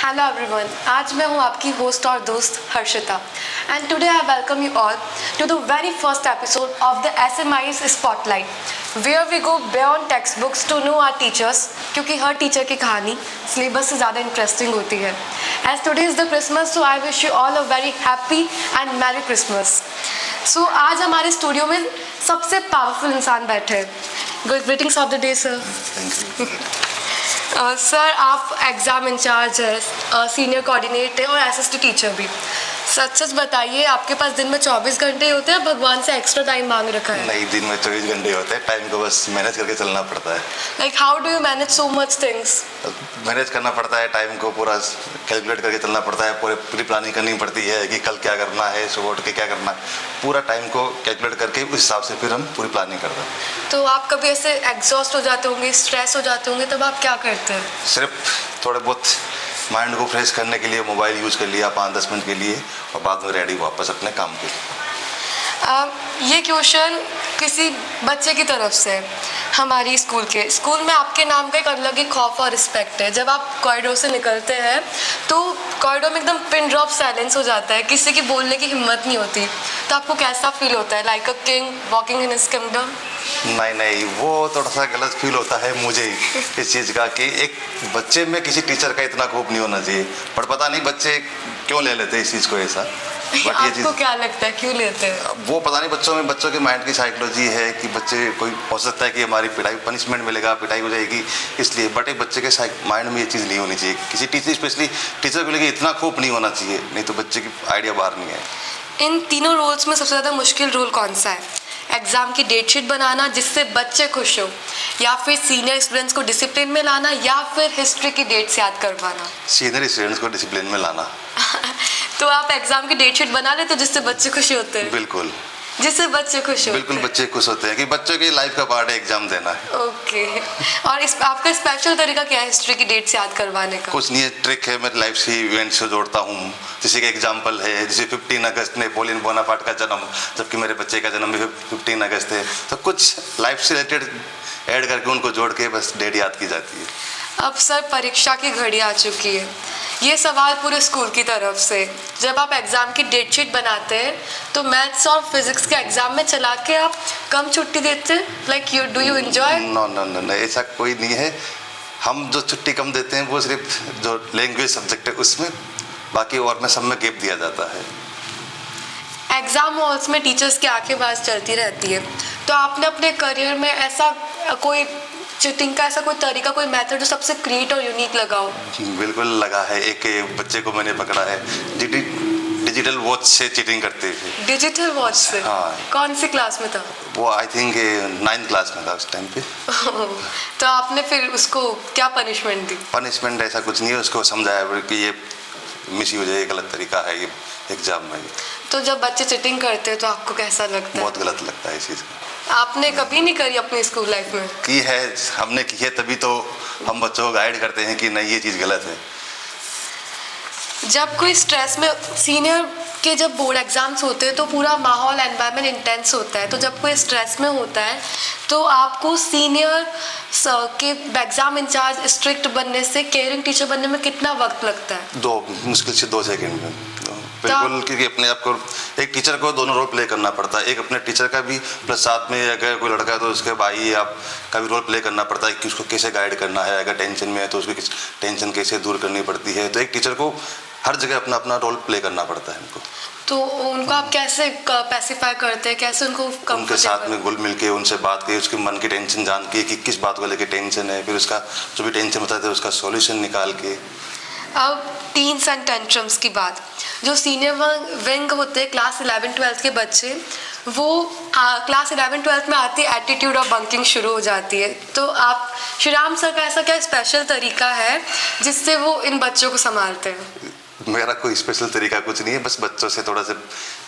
Hello everyone, आज मैं हूँ आपकी होस्ट और दोस्त Harshita and today I welcome you all to the very first episode of the SMI's spotlight where we go beyond textbooks to know our teachers, क्योंकि हर teacher की कहानी सिलेबस से ज़्यादा इंटरेस्टिंग होती है। As today is the Christmas, so I wish you all a very happy and merry Christmas. So आज हमारे स्टूडियो में सबसे पावरफुल इंसान बैठे हैं। Good greetings of the day sir. Sir आप एग्ज़ाम इंचार्ज है, सीनियर कोऑर्डिनेटर और SST टीचर भी। सच सच बताइए, आपके पास दिन में 24 घंटे होते हैं, भगवान से एक्स्ट्रा टाइम मांग रखा है? नहीं, दिन में 24 घंटे होते हैं। टाइम को बस मैनेज करके चलना पड़ता है। Like how do you manage so much things? Manage करना पड़ता है, टाइम को पूरा कैलकुलेट करके चलना पड़ता है। पूरी प्लानिंग करनी पड़ती है कि कल क्या करना है, सुबह उठ के क्या करना है। पूरा टाइम को कैलकुलेट करके उस हिसाब से फिर हम पूरी प्लानिंग करते हैं। तो आप कभी ऐसे एग्जॉस्ट हो जाते होंगे, स्ट्रेस हो जाते होंगे, तब आप क्या करते हैं? सिर्फ थोड़े बहुत माइंड को फ्रेश करने के लिए मोबाइल यूज़ कर लिया 5-10 मिनट के लिए और बाद में रेडी वापस अपने काम के। ये क्वेश्चन किसी बच्चे की तरफ से है। हमारी स्कूल में आपके नाम का एक अलग ही खौफ और रिस्पेक्ट है। जब आप कॉरिडोर से निकलते हैं तो कॉरिडोर में एकदम पिन ड्रॉप साइलेंस हो जाता है, किसी की बोलने की हिम्मत नहीं होती। तो आपको कैसा फील होता है? Like a king walking in his kingdom? नहीं, वो थोड़ा सा गलत फील होता है मुझे इस चीज़ का कि एक बच्चे में किसी टीचर का इतना खौफ नहीं होना चाहिए, पर पता नहीं बच्चे क्यों ले लेते हैं इस चीज़ को ऐसा। बट ये चीज़ आपको क्या लगता है क्यों लेते हैं? वो पता नहीं, बच्चों के माइंड की साइकोलॉजी है कि बच्चे कोई हो सकता है कि हमारी पिटाई पनिशमेंट मिलेगा, पिटाई हो जाएगी इसलिए। बट एक बच्चे के माइंड में ये चीज़ नहीं होनी चाहिए। किसी टीचर स्पेशली टीचर को लेकर इतना खौफ नहीं होना चाहिए, नहीं तो बच्चे की आइडिया बाहर नहीं है। इन तीनों रोल्स में सबसे ज़्यादा मुश्किल रोल कौन सा है? एग्ज़ाम की डेट शीट बनाना जिससे बच्चे खुश हो, या फिर सीनियर स्टूडेंट्स को डिसिप्लिन में लाना, या फिर हिस्ट्री की डेट्स याद करवाना? सीनियर स्टूडेंट्स को डिसिप्लिन में लाना। तो आप एग्ज़ाम की डेट शीट बना लेते हो जिससे बच्चे खुश होते हैं? बिल्कुल, जिससे बच्चे खुश होते हैं। बिल्कुल बच्चे खुश होते हैं कि बच्चों की लाइफ का पार्ट है एग्जाम देना है। ओके। और आपका स्पेशल तरीका क्या है हिस्ट्री की डेट्स याद करवाने का? कुछ नहीं है, ट्रिक है, मैं लाइफ से इवेंट से जोड़ता हूँ। जैसे कि एग्जाम्पल है, जैसे 15 अगस्त नेपोलियन बोनापार्ट का जन्म, जबकि मेरे बच्चे का जन्म भी 15 अगस्त है। तो कुछ लाइफ से रिलेटेड ऐड करके उनको जोड़ के बस डेट याद की जाती है। अब सर परीक्षा की घड़ी आ चुकी है। ये सवाल पूरे स्कूल की तरफ से, जब आप एग्ज़ाम की डेट शीट बनाते हैं तो मैथ्स और फिजिक्स के एग्ज़ाम में चला के आप कम छुट्टी देते हैं? Like you do you enjoy? No, ऐसा कोई नहीं है। हम जो छुट्टी कम देते हैं वो सिर्फ जो लैंग्वेज सब्जेक्ट है उसमें, बाकी और में सब में गैप दिया जाता है। एग्ज़ाम हॉल्स में टीचर्स की आंखें बाज चलती रहती है, तो आपने अपने करियर में ऐसा कोई चीटिंग का ऐसा कोई तरीका, कोई मेथड जो सबसे क्रिएट और यूनिक लगा हो? बिल्कुल लगा है। एक बच्चे को मैंने पकड़ा है डिजिटल वॉच से चीटिंग करते थे। डिजिटल वॉच से? हाँ। कौन सी क्लास में था वो? आई थिंक 9th क्लास में था उस टाइम पे। तो आपने फिर उसको क्या पनिशमेंट दी? पनिशमेंट ऐसा कुछ नहीं है, उसको समझाया कि ये मिसयूज है, ये गलत तरीका है ये एग्जाम में। तो जब बच्चे चीटिंग करते हैं तो आपको कैसा लगता है? बहुत गलत लगता है इस चीज़ का। आपने कभी नहीं करी अपनी स्कूल लाइफ में? की है, हमने की है, तभी तो हम बच्चों को गाइड करते हैं कि नहीं ये चीज़ गलत है। जब कोई स्ट्रेस में, सीनियर के जब बोर्ड एग्जाम्स होते हैं तो पूरा माहौल एनवायरनमेंट इंटेंस होता है, तो जब कोई स्ट्रेस में होता है तो आपको सीनियर के एग्जाम इंचार्ज स्ट्रिक्ट बनने से केयरिंग टीचर बनने में कितना वक्त लगता है? मुश्किल से 2 सेकेंड में। बिल्कुल, क्योंकि अपने आप को एक टीचर को दोनों रोल प्ले करना पड़ता है। एक अपने टीचर का भी, प्लस साथ में अगर कोई लड़का है तो उसके भाई आप का भी रोल प्ले करना पड़ता है कि उसको कैसे गाइड करना है। अगर टेंशन में है तो उसकी टेंशन कैसे दूर करनी पड़ती है। तो एक टीचर को हर जगह अपना अपना रोल प्ले करना पड़ता है उनको। तो उनको आप कैसे पैसिफाई करते हैं, कैसे उनके साथ में घुल मिल के उनसे बात की, उसके मन की टेंशन जान के कि किस बात को लेके टेंशन है, फिर उसका जो भी टेंशन बताते हैं उसका सॉल्यूशन निकाल के। अब टीन्स एंड टेंट्रम्स की बात, जो सीनियर विंग होते हैं क्लास 11-12 के बच्चे, वो क्लास 11-12 में आती है एटीट्यूड और बंकिंग शुरू हो जाती है। तो आप श्रीराम सर का ऐसा क्या स्पेशल तरीका है जिससे वो इन बच्चों को संभालते हैं? मेरा कोई स्पेशल तरीका कुछ नहीं है, बस बच्चों से थोड़ा सा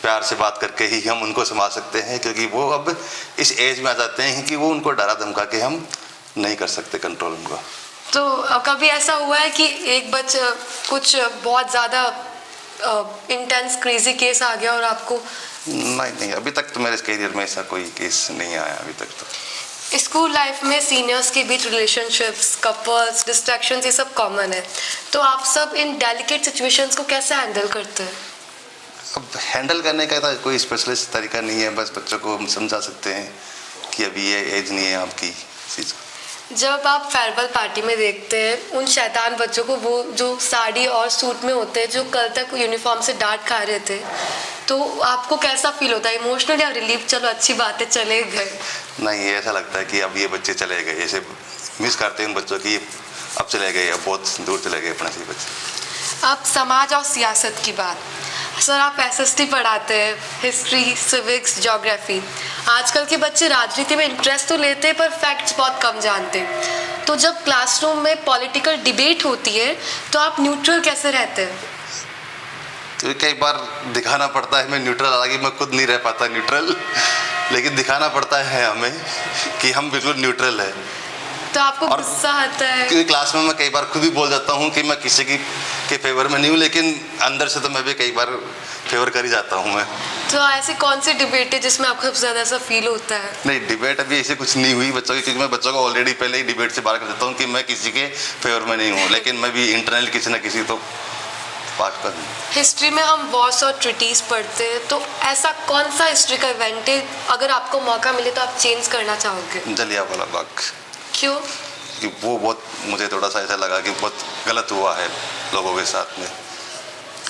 प्यार से बात करके ही हम उनको संभाल सकते हैं, क्योंकि वो अब इस एज में आ जाते हैं कि वो उनको डरा धमका के हम नहीं कर सकते कंट्रोल उनको। तो कभी ऐसा हुआ है कि एक बच्चा कुछ बहुत ज़्यादा इंटेंस क्रेजी केस आ गया और आपको? नहीं, अभी तक तो मेरे करियर में ऐसा कोई केस नहीं आया अभी तक तो। स्कूल लाइफ में सीनियर्स के बीच रिलेशनशिप्स, कपल्स, डिस्ट्रैक्शंस ये सब कॉमन है, तो आप सब इन डेलिकेट सिचुएशंस को कैसे हैंडल करते हैं? अब हैंडल करने का तो कोई स्पेशलिस्ट तरीका नहीं है, बस बच्चों को हम समझा सकते हैं कि अभी ये एज नहीं है आपकी चीज़ को। जब आप फेयरवेल पार्टी में देखते हैं उन शैतान बच्चों को, वो जो साड़ी और सूट में होते हैं, जो कल तक यूनिफॉर्म से डांट खा रहे थे, तो आपको कैसा फील होता है? इमोशनल या रिलीफ? चलो अच्छी बात है, चले गए। नहीं, ऐसा लगता है कि अब ये बच्चे चले गए, ऐसे मिस करते हैं उन बच्चों की, अब चले गए, अब बहुत दूर चले गए अपने से बच्चे। अब समाज और सियासत की बात। सर आप एसएसटी पढ़ाते हैं, हिस्ट्री, सिविक्स, ज्योग्राफी। आजकल के बच्चे राजनीति में इंटरेस्ट तो लेते हैं पर फैक्ट्स बहुत कम जानते हैं, तो जब क्लासरूम में पॉलिटिकल डिबेट होती है तो आप न्यूट्रल कैसे रहते हैं? तो कई बार दिखाना पड़ता है मैं न्यूट्रल, हालांकि मैं खुद नहीं रह पाता न्यूट्रल, लेकिन दिखाना पड़ता है हमें कि हम बिल्कुल न्यूट्रल है। तो आपको गुस्सा आता है? क्योंकि क्लास में मैं कई बार खुद भी बोल जाता हूँ कि मैं किसी के फेवर में नहीं हूँ, लेकिन अंदर से तो मैं भी कई बार फेवर कर ही जाता हूँ मैं। तो ऐसी कौन सी डिबेट है जिसमें आपको सबसे ज़्यादा ऐसा फील होता है? नहीं, डिबेट अभी ऐसे कुछ नहीं हुई बच्चों की, क्योंकि मैं बच्चों को ऑलरेडी पहले ही डिबेट से बाहर कर देता हूँ कि मैं किसी के फेवर में नहीं हूँ, लेकिन मैं भी इंटरनल किसी न किसी तो बात कर। हिस्ट्री में हम वॉर्स और ट्रीटीज पढ़ते हैं, तो ऐसा कौन सा हिस्ट्री का इवेंट है अगर आपको मौका मिले तो आप चेंज करना चाहोगे? जलियांवाला बाग। क्यों? कि वो बहुत, मुझे थोड़ा सा ऐसा लगा कि बहुत गलत हुआ है लोगों के साथ में,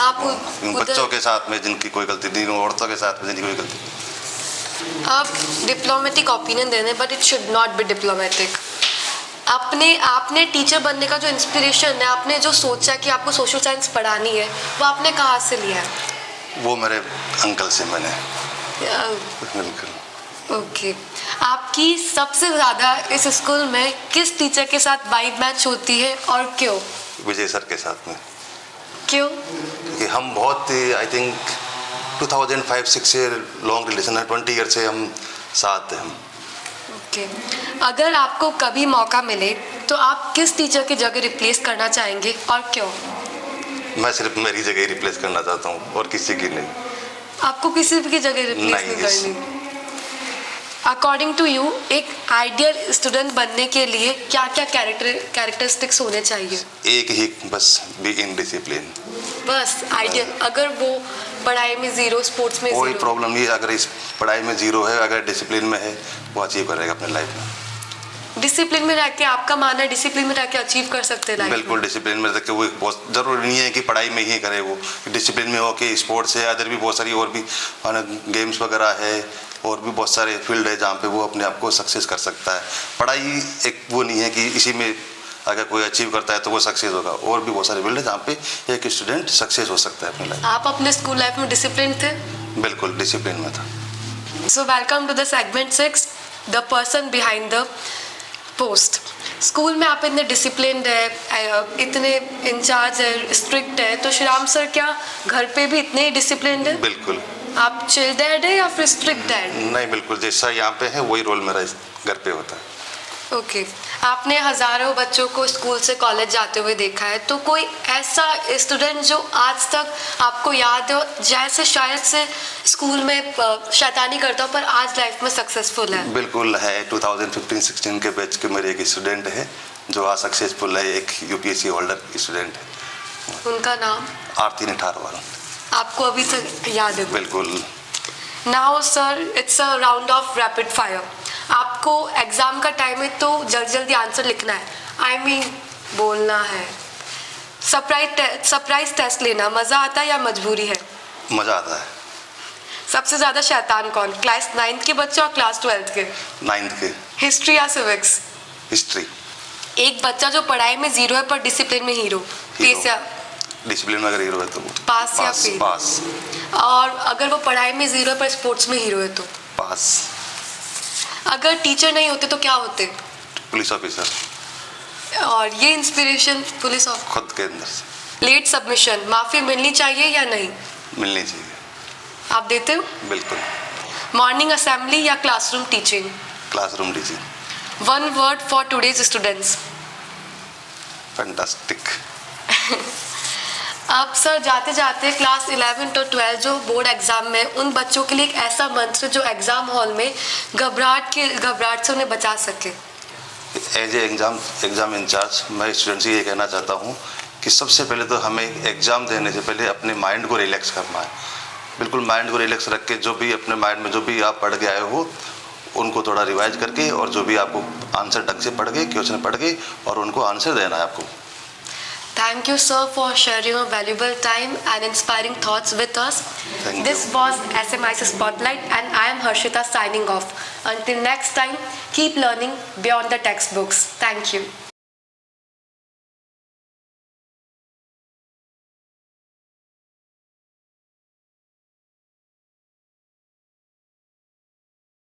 आप बच्चों के साथ में जिनकी कोई गलती नहीं, औरतों के साथ में जिनकी कोई गलती नहीं। आप डिप्लोमेटिक ओपिनियन देने, but it should not be diplomatic. आपने टीचर बनने का जो इंस्पिरेशन है, आपने जो सोचा कि आपको सोशल साइंस पढ़ानी है, वो आपने कहाँ से लिया है? वो मेरे अंकल से मैंने। बिल्कुल। ओके। आपकी सबसे ज़्यादा इस स्कूल में किस टीचर के साथ वाइब मैच होती है और क्यों? विजय सर के साथ में। क्यों? क्योंकि हम बहुत, आई थिंक 2005-06 से लॉन्ग रिलेशन है, 20 ईयर से हम साथ हैं हम। ओके। अगर आपको कभी मौका मिले तो आप किस टीचर की जगह रिप्लेस करना चाहेंगे और क्यों? मैं सिर्फ मेरी जगह ही रिप्लेस करना चाहता हूँ और किसी की नहीं। आपको किसी की जगह रिप्लेस नहीं करनी? अकॉर्डिंग टू यू एक आइडियल स्टूडेंट बनने के लिए क्या क्या कैरेक्टरिस्टिक्स होने चाहिए? एक ही बस, बी इनडिसिप्लिन। बस आइडियल। अगर वो पढ़ाई में जीरो, स्पोर्ट्स में कोई जीरो, प्रॉब्लम नहीं, अगर इस पढ़ाई में जीरो है, अगर डिसिप्लिन में है, वो अचीव करेगा अपने लाइफ में। डिसिप्लिन में रह के, आपका मानना है डिसिप्लिन में रह के अचीव कर सकते हैं लाइफ में? बिल्कुल, डिसिप्लिन में रह के वो बहुत जरूरी नहीं है कि पढ़ाई में ही करे, वो डिसिप्लिन में हो के स्पोर्ट्स है, अदर भी बहुत सारी और भी गेम्स वगैरह है, और भी बहुत सारे फील्ड है जहाँ पे वो अपने आप को सक्सेस कर सकता है। पढ़ाई एक वो नहीं है कि इसी में अगर कोई अचीव करता है तो वो सक्सेस होगा, और भी बहुत सारे फील्ड है जहाँ पे एक स्टूडेंट सक्सेस हो सकता है अपनी लाइफ। आप अपने स्कूल लाइफ में डिसिप्लिन थे? बिल्कुल डिसिप्लिन में था। So welcome to the segment 6, the person behind the post. School में आप इतने डिसिप्लिन्ड है, इतने इंचार्ज है, स्ट्रिक्ट है, तो श्रीराम सर क्या घर पे भी इतने ही डिसिप्लिन्ड है? बिल्कुल। आप चिल डैड है या फिर स्ट्रिक्ट डैड? नहीं, बिल्कुल जैसा यहाँ पे है वही रोल मेरा घर पे होता है। ओके। आपने हज़ारों बच्चों को स्कूल से कॉलेज जाते हुए देखा है, तो कोई ऐसा स्टूडेंट जो आज तक आपको याद हो, जैसे शायद से स्कूल में शैतानी करता हो पर आज लाइफ में सक्सेसफुल है? बिल्कुल है। 2015-16 के बैच के मेरे एक स्टूडेंट है जो आज सक्सेसफुल है, एक यूपीएससी होल्डर स्टूडेंट है। उनका नाम? आरती निठारवाल। आपको अभी तक याद है? बिल्कुल। Now sir, it's a round of rapid fire. आपको एग्जाम का टाइम है तो जल्दी जल्दी आंसर लिखना है, आई मीन बोलना है। सरप्राइज टेस्ट लेना मज़ा आता है या मजबूरी है? मज़ा आता है। सबसे ज़्यादा शैतान कौन, क्लास 9th के बच्चे और क्लास 12th के? 9th के। हिस्ट्री या सिविक्स? हिस्ट्री। एक बच्चा जो पढ़ाई में जीरो है पर डिसिप्लिन में हीरो, पेस या डिसिप्लिन में अगर हीरो है तो पास या फेल? पास। और अगर वो पढ़ाई में जीरो है पर स्पोर्ट्स में हीरो है तो? पास। अगर टीचर नहीं होते तो क्या होते? Police officer. और ये इंस्पिरेशन पुलिस ऑफिसर खुद के अंदर से। लेट सबमिशन, माफ़ी मिलनी चाहिए या नहीं? मिलनी चाहिए। आप देते हो? बिल्कुल। मॉर्निंग असेंबली या classroom teaching? Classroom teaching. One word for today's students? Fantastic. आप सर जाते जाते क्लास 11 to 12 जो बोर्ड एग्जाम में उन बच्चों के लिए एक ऐसा मंत्र जो एग्जाम हॉल में घबराहट से उन्हें बचा सके। एज ए एग्ज़ाम इंचार्ज मैं स्टूडेंट से ये कहना चाहता हूँ कि सबसे पहले तो हमें एग्ज़ाम देने से पहले अपने माइंड को रिलैक्स करना है। बिल्कुल माइंड को रिलैक्स रख के जो भी अपने माइंड में जो भी आप पढ़ के आए हो उनको थोड़ा रिवाइज करके और जो भी आपको आंसर ढंग से पढ़ के क्वेश्चन पढ़ के और उनको आंसर देना है आपको। Thank you, sir, for sharing your valuable time and inspiring thoughts with us. Thank This you. was SMIC Spotlight, and I am Harshita signing off. Until next time, keep learning beyond the textbooks. Thank you.